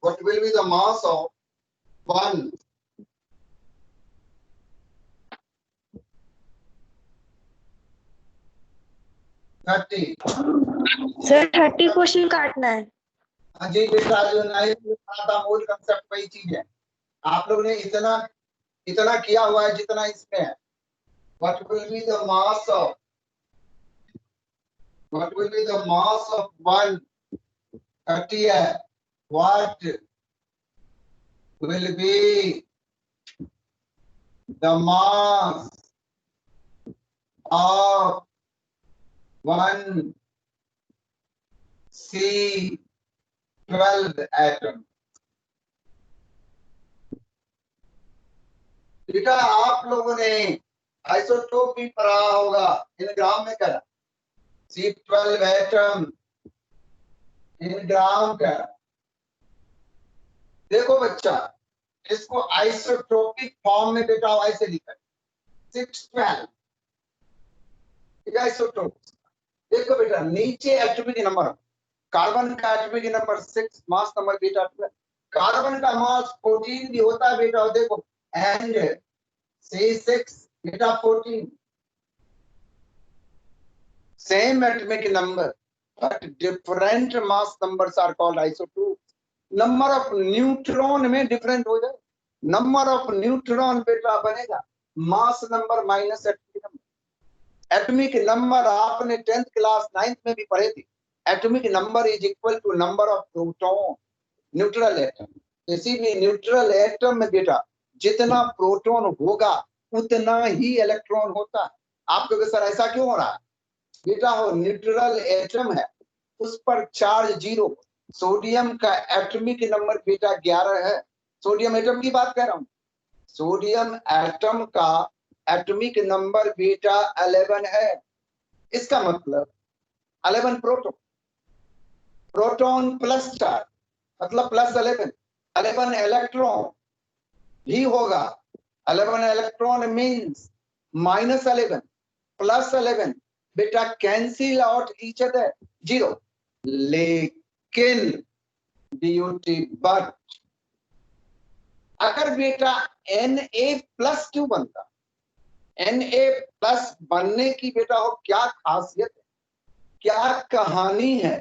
what will be the mass of 1 30? Sir 30 question काटना है। हाँ जी बेटा जो नहीं था मूल कंसेप्ट वही चीज है, आप लोग ने इतना किया हुआ है जितना इसमें है। What will be the mass of 130 है, what will be the mass of one C12 atom। बेटा आप लोगों ने आइसोटोप भी पढ़ा होगा, इन ग्राम में करा, C12 एटम इन ग्राम का। देखो बच्चा, इसको आइसोटोपिक फॉर्म में बेटा ऐसे लिखा 612 आइसोटोप। देखो बेटा नीचे एटॉमिक नंबर, कार्बन का एटॉमिक नंबर 6, मास नंबर बेटा 12, कार्बन का मास 14 भी होता है बेटा। और देखो एंड C6 बेटा 14, same atomic number but different mass numbers are called isotopes। Number of neutron में डिफरेंट हो जाए, नंबर ऑफ न्यूट्रॉन बेटा बनेगा mass number minus atomic number. Atomic number आपने 10th क्लास 9th में भी पढ़े थे। Atomic number is equal to number of proton neutral atom. इसीलिए न्यूट्रल एटम में बेटा जितना प्रोटॉन होगा उतना ही इलेक्ट्रॉन होता है। आप कहोगे सर ऐसा क्यों हो रहा है? बेटा हो न्यूट्रल एटम है, उस पर चार्ज 0। सोडियम का एटॉमिक नंबर बेटा 11 है। सोडियम एटम की बात कर रहा हूं। सोडियम एटम का एटॉमिक नंबर बेटा 11 है। इसका मतलब 11 प्रोटॉन, प्रोटॉन प्लस चार्ज मतलब प्लस 11, 11 इलेक्ट्रॉन भी होगा। 11 इलेक्ट्रॉन मींस माइनस 11 प्लस 11 बेटा कैंसिल आउट ईच अदर 0। लेकिन ड्यूटी बट अगर बेटा Na प्लस क्यों बनता? Na प्लस बनने की बेटा हो क्या खासियत है, क्या कहानी है,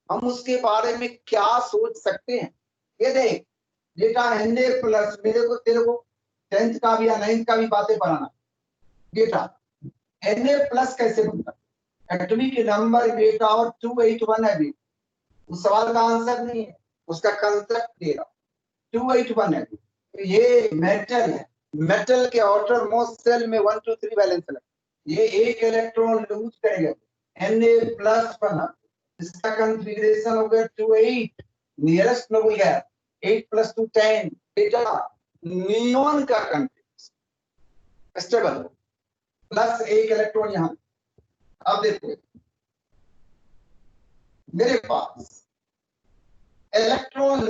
हम उसके बारे में क्या सोच सकते हैं? ये देख बेटा Na प्लस, मेरे को तेरे को 10th का भी या 9th का भी बातें पढ़ाना बेटा। Na प्लस कैसे बनता? एटॉमिक नंबर बेटा और 281 है भी, उस सवाल का आंसर नहीं है, उसका कंसेप्ट दे रहा। 281 है। ये मेटल है, मेटल के आउटर मोस्ट सेल में 1 2 3 वैलेंस है। ये एक इलेक्ट्रॉन लूज करेगा, Na प्लस बना, इसका कॉन्फ़िगरेशन हो गया 28, नियरेस्ट नोबल गैस 8 + 2 10 बेटा। नियॉन का कॉन्फ़िगरेशन स्टेबल प्लस एक इलेक्ट्रॉन यहां। अब देखो मेरे पास इलेक्ट्रॉन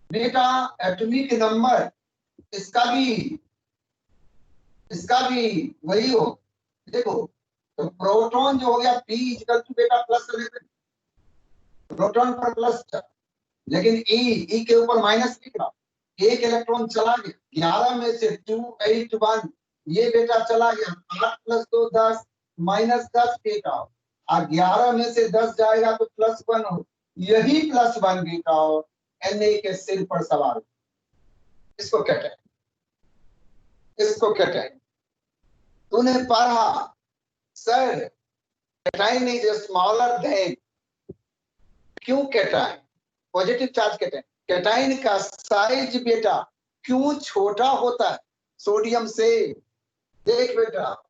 बेटा एटॉमिक नंबर इसका भी वही हो। देखो तो प्रोटॉन जो हो गया P = बेटा प्लस 11, प्रोटॉन पर प्लस था, लेकिन E के ऊपर माइनस लिख रहा, एक इलेक्ट्रॉन चला गया। 11 में से 281 ये बेटा चला गया, 8 + 2 10 -10 बेटा। और 11 में से 10 जाएगा तो +1 हो, यही +1 बेटा हो Na के सिर पर सवार। इसको कहते हैं, इसको कहते हैं। तूने पढ़ा sir cation is smaller than, क्यों कैटाइन? पॉजिटिव चार्ज कहते हैं। कैटाइन का साइज बेटा क्यों छोटा होता है सोडियम से? देख बेटा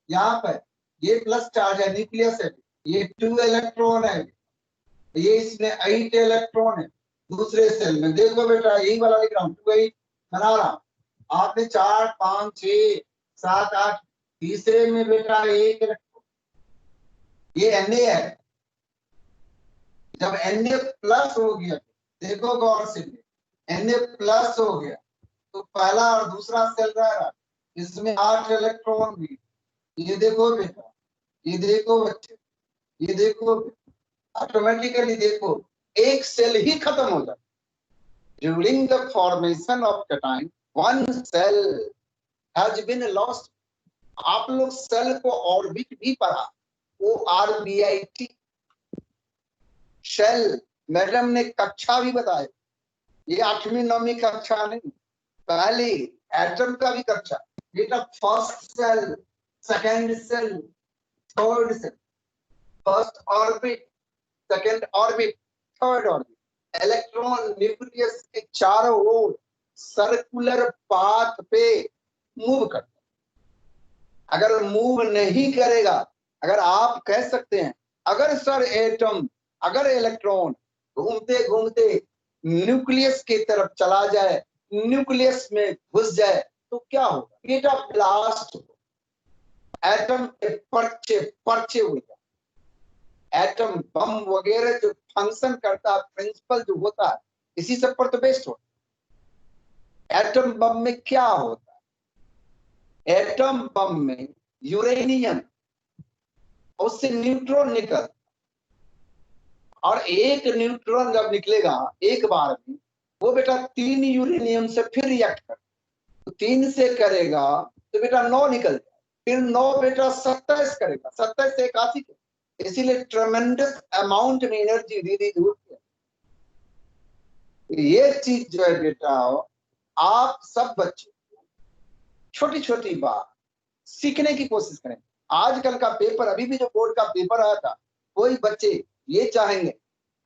यहाँ पर ये प्लस चार्ज है, न्यूक्लियस है, ये 2 इलेक्ट्रॉन है, ये इसमें 8 इलेक्ट्रॉन है दूसरे सेल में। देखो बेटा यही वाला लिख रहा हूँ, 2 8 बना रहा हूं। आपने 4 5 6 7 8 तीसरे में बेटा 1 इलेक्ट्रॉन, ये Na है। जब Na प्लस हो गया, देखो गौर से, Na प्लस हो गया तो पहला और दूसरा सेल रहा, इसमें 8 इलेक्ट्रॉन भी। ये देखो बेटा, ये देखो बच्चे, ये देखो ऑटोमेटिकली देखो एक सेल ही खत्म हो जाता। During the formation of cation one shell has been lost. आप लोग सेल को ऑर्बिट भी पढ़ा, ORBIT शेल, मैडम ने कक्षा भी बताया। ये 8वीं 9वीं कक्षा नहीं, पहली एटम का भी कक्षा बेटा। First shell, second shell, third shell, first orbit, second orbit, third orbit. Electron nucleus के चारों ओर सर्कुलर पाथ पे मूव करता है। अगर मूव नहीं करेगा, अगर आप कह सकते हैं अगर सर एटम, अगर इलेक्ट्रॉन घूमते घूमते न्यूक्लियस की तरफ चला जाए, न्यूक्लियस में घुस जाए तो क्या होगा? बेटा ब्लास्ट हो, एटम के पर्चे पर्चे उड़ जाए। एटम बम वगैरह जो फंक्शन करता है, प्रिंसिपल जो होता है, इसी सब पर तो बेस्ड होता है। एटम बम में क्या होता है? एटम बम में यूरेनियम, उससे न्यूट्रॉन निकल, और एक न्यूट्रॉन जब निकलेगा एक बार में, वो बेटा 3 यूरेनियम से फिर रिएक्ट कर, तो 3 से करेगा तो बेटा 9 निकल जाए, फिर 9 बेटा 27 करेगा, 27 से 81 के, इसीलिए ट्रेमेंडस अमाउंट में एनर्जी रिलीज होती है। ये चीज जो है बेटा, आप सब बच्चे छोटी छोटी बात सीखने की कोशिश करें। आजकल का पेपर, अभी भी जो बोर्ड का पेपर आया था, कोई बच्चे ये चाहेंगे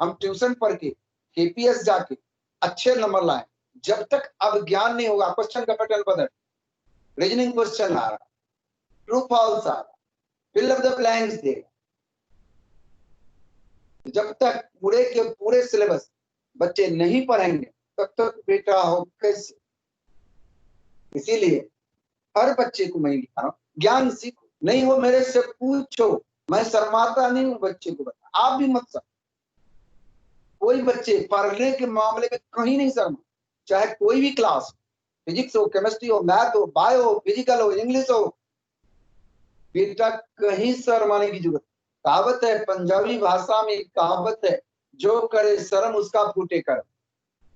हम ट्यूशन पढ़ के केपीएस जाके अच्छे नंबर लाएं, जब तक अब ज्ञान नहीं होगा। क्वेश्चन का पैटर्न बदल, रीजनिंग क्वेश्चन आ रहा, ट्रू फॉल्स आ रहा, फिल अप द ब्लैंक्स दे, जब तक पूरे के पूरे सिलेबस बच्चे नहीं पढ़ेंगे तब तक बेटा हो कैसे? इसीलिए हर बच्चे को मैं लिखा रहा हूं, ज्ञान सीखो, नहीं हो मेरे से पूछो, मैं शर्माता नहीं हूं बच्चे को बता, आप भी मत शर्मा। कोई बच्चे पढ़ने के मामले में कहीं नहीं शर्मा, चाहे कोई भी क्लास, फिजिक्स हो, केमिस्ट्री हो, मैथ हो, बायो हो, फिजिकल हो, इंग्लिश हो, बेटा कहीं शर्माने की जरूरत। कहावत है, पंजाबी भाषा में एक कहावत है, जो करे शर्म उसका फूटे कर।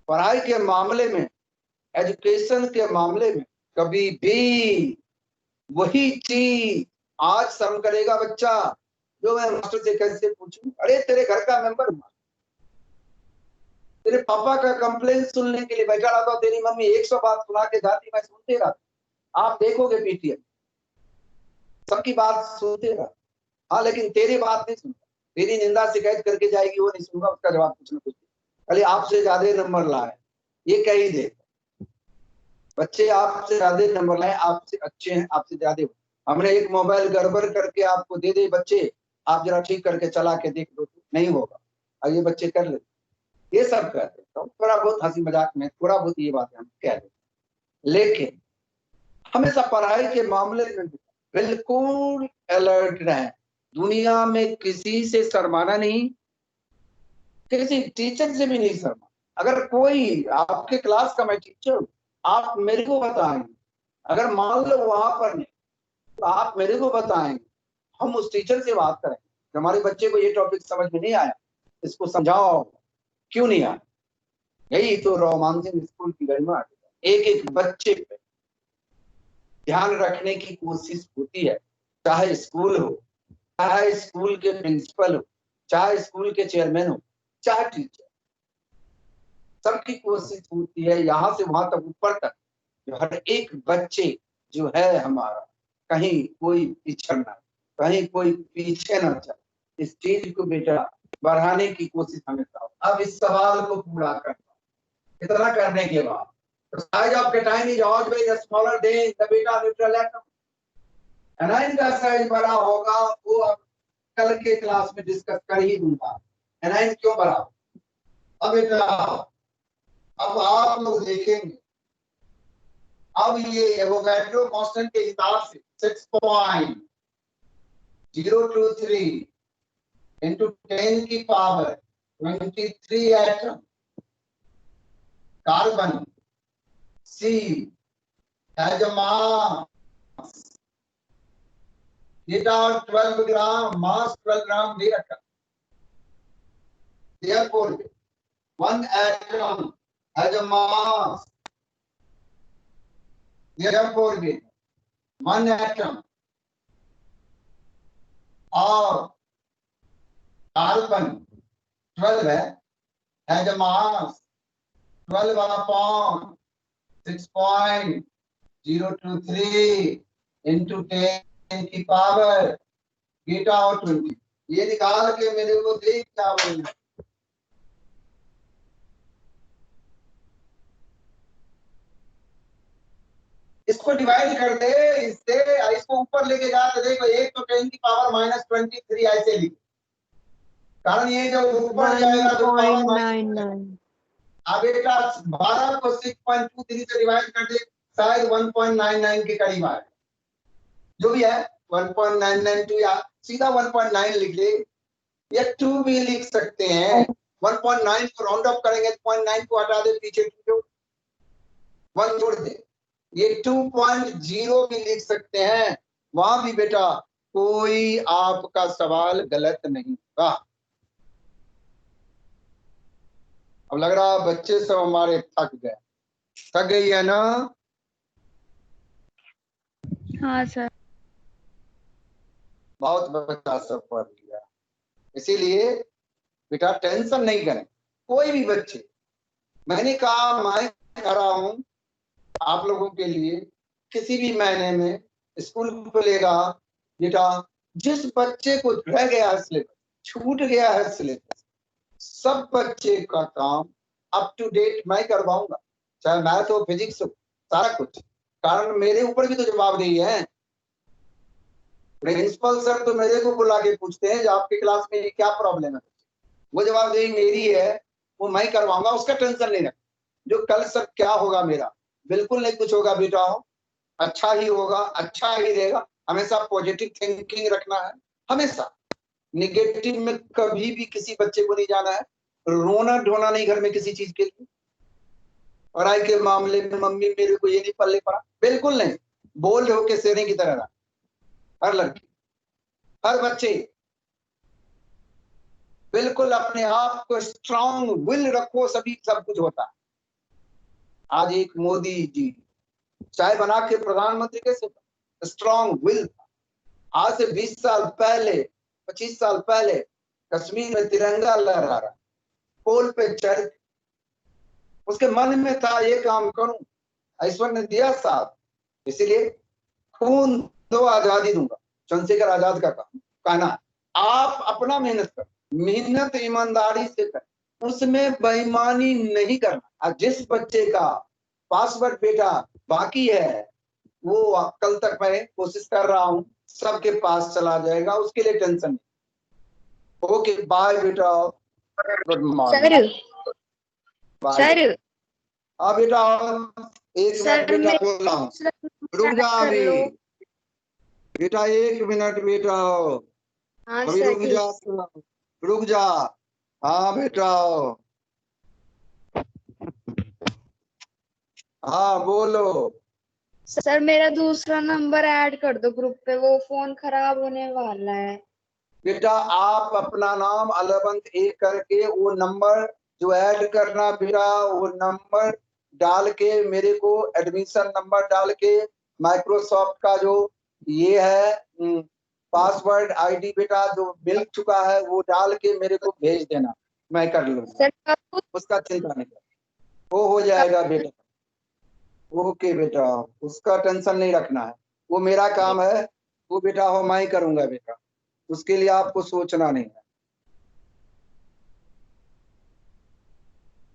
पढ़ाई के मामले में, एजुकेशन के मामले में कभी भी वही चीज आज शर्म करेगा बच्चा, जो मैं मास्टर से कैसे पूछूं, अरे तेरे घर का मेंबर, तेरे पापा का कंप्लेन सुनने के लिए बैठा रहा था, तेरी मम्मी 100 बात सुना के जाती, मैं सुनते रहा। आप देखोगे पीटीएम, सबकी बात सुनते रहा, हाँ, लेकिन तेरी बात नहीं सुनता, तेरी निंदा शिकायत करके जाएगी, वो नहीं सुनूंगा, उसका जवाब कुछ ना कुछ, खाली आपसे ज्यादा नंबर लाए, ये कह ही दे। बच्चे आपसे ज्यादा नंबर लाए, आपसे अच्छे हैं, आपसे ज्यादा। हमने एक मोबाइल गड़बड़ करके आपको दे दे, बच्चे आप जरा ठीक करके चला के देख दो, नहीं होगा, और ये बच्चे कर लेते, ये सब कर देता हूँ, थोड़ा बहुत हंसी मजाक में थोड़ा बहुत ये बात हम कह देते, लेकिन हमेशा पढ़ाई के मामले में बिल्कुल अलर्ट रहे। दुनिया में किसी से शर्माना नहीं, किसी टीचर से भी नहीं शर्मा। अगर कोई आपके क्लास का मैं टीचर, आप मेरे को बताएंगे, अगर मान लो वहां पर नहीं, तो आप मेरे को बताएंगे, हम उस टीचर से बात करेंगे, हमारे बच्चे को ये टॉपिक समझ में नहीं आया, इसको समझाओ, क्यों नहीं आया। यही तो रोमांसिंग स्कूल की गरिमा, एक एक बच्चे पे ध्यान रखने की कोशिश होती है, चाहे स्कूल हो, चाहे स्कूल के प्रिंसिपल हो, चाहे स्कूल के चेयरमैन हो, चाहे टीचर, सबकी कोशिश होती है यहाँ से वहां तक ऊपर तक, जो हर एक बच्चे जो है हमारा, कहीं कोई पिछड़ ना, कहीं कोई पीछे ना चले, इस चीज को बेटा बढ़ाने की कोशिश हमेशा। अब इस सवाल को पूरा करना, इतना करने के बाद the size of cation is always smaller than the beta neutral atom. A9 का साइज बड़ा होगा, वो अब कल के क्लास में डिस्कस कर ही दूंगा, एनाइन क्यों बड़ा। अब बेटा अब आप लोग देखेंगे, अब ये एवोगैड्रो कांस्टेंट के हिसाब से 6.023 into 10 की power 23 atom carbon C has a mass, data 12 ग्राम, मास 12 ग्राम दे रखा। Therefore, one atom has a mass. Therefore, one atom of carbon 12 है, has a mass 12 upon 6.023 into 10 की पावर बीटा और 20। ये निकाल के मेरे को देख क्या बोलना। इस इसको डिवाइड कर दे इससे, इसको ऊपर लेके जा तो देखो 1 तो 10 की पावर -23 ऐसे लिख, कारण ये जब ऊपर जाएगा तो पावर 1.99 अब बेटा 12 को 6.23 से डिवाइड कर दे, शायद 1.99 के करीब आए, जो भी है 1.992 या सीधा 1.9 लिख ले, या 2 भी लिख सकते हैं। 1.9 को राउंड अप करेंगे तो 0.9 को हटा दे, पीछे जो 1 जोड़ दे, ये 2.0 भी लिख सकते हैं। वहां भी बेटा कोई आपका सवाल गलत नहीं होगा। अब लग रहा बच्चे सब हमारे थक गए, थक गई है ना? हाँ सर। बहुत बच्चा सब पढ़ लिया, इसीलिए बेटा टेंशन नहीं करें कोई भी बच्चे। मैंने कहा मैं खड़ा हूं आप लोगों के लिए, किसी भी महीने में स्कूल खुलेगा बेटा, जिस बच्चे को रह गया है सिलेबस, छूट गया है सिलेबस, सब बच्चे का काम अप टू डेट मैं करवाऊंगा, चाहे मैथ हो फिजिक्स हो सारा कुछ, कारण मेरे ऊपर भी तो जवाबदेही है। प्रिंसिपल सर तो मेरे को बुला के पूछते हैं जो आपके क्लास में क्या प्रॉब्लम है, वो जवाबदेही मेरी है, वो मैं करवाऊंगा, उसका टेंशन नहीं रख। जो कल सब क्या होगा मेरा, बिल्कुल नहीं कुछ होगा बेटा, हो अच्छा ही होगा, अच्छा ही रहेगा। हमेशा पॉजिटिव थिंकिंग रखना है, हमेशा निगेटिव में कभी भी किसी बच्चे को नहीं जाना है, रोना ढोना नहीं घर में किसी चीज के लिए। पढ़ाई के मामले में मम्मी मेरे को ये नहीं पल्ले पड़ा, बिल्कुल नहीं, बोल्ड होके शेरे की तरह रहा। हर लड़की हर बच्चे बिल्कुल अपने आप को स्ट्रांग विल रखो, सभी सब कुछ होता है। आज एक मोदी जी चाय बना के प्रधानमंत्री कैसे, स्ट्रांग विल। आज से 20 साल पहले 25 साल पहले कश्मीर में तिरंगा लहरा रहा, पोल पे चढ़, उसके मन में था ये काम करूं, ईश्वर ने दिया साथ, इसीलिए खून दो आजादी दूंगा, चंद्रशेखर आजाद का काम कहना। आप अपना मेहनत कर, मेहनत ईमानदारी से कर, उसमें बेईमानी नहीं करना। और जिस बच्चे का पासवर्ड बेटा बाकी है वो कल तक मैं कोशिश कर रहा हूं सबके पास चला जाएगा, उसके लिए टेंशन नहीं। ओके बाय बेटा, गुड मॉर्निंग। सर हाँ बेटा, एक सर मिनट बेटा बोल रहा हूँ, रुक जा अभी बेटा, 1 मिनट बेटा, हाँ अभी सर रुक जा, रुक जा। हाँ बेटा, हाँ बोलो। सर मेरा दूसरा नंबर ऐड कर दो ग्रुप पे, वो फोन खराब होने वाला है। बेटा आप अपना नाम अलवंत एक करके वो नंबर जो ऐड करना बेटा, वो नंबर डाल के मेरे को एडमिशन नंबर डाल के माइक्रोसॉफ्ट का जो ये है पासवर्ड आईडी बेटा जो मिल चुका है वो डाल के मेरे को भेज देना, मैं कर लूंगा, सर उसका चिंता नहीं, वो हो जाएगा बेटा। ओके बेटा, उसका टेंशन नहीं रखना है, वो मेरा काम है, वो बेटा हो मैं ही करूंगा बेटा, उसके लिए आपको सोचना नहीं है।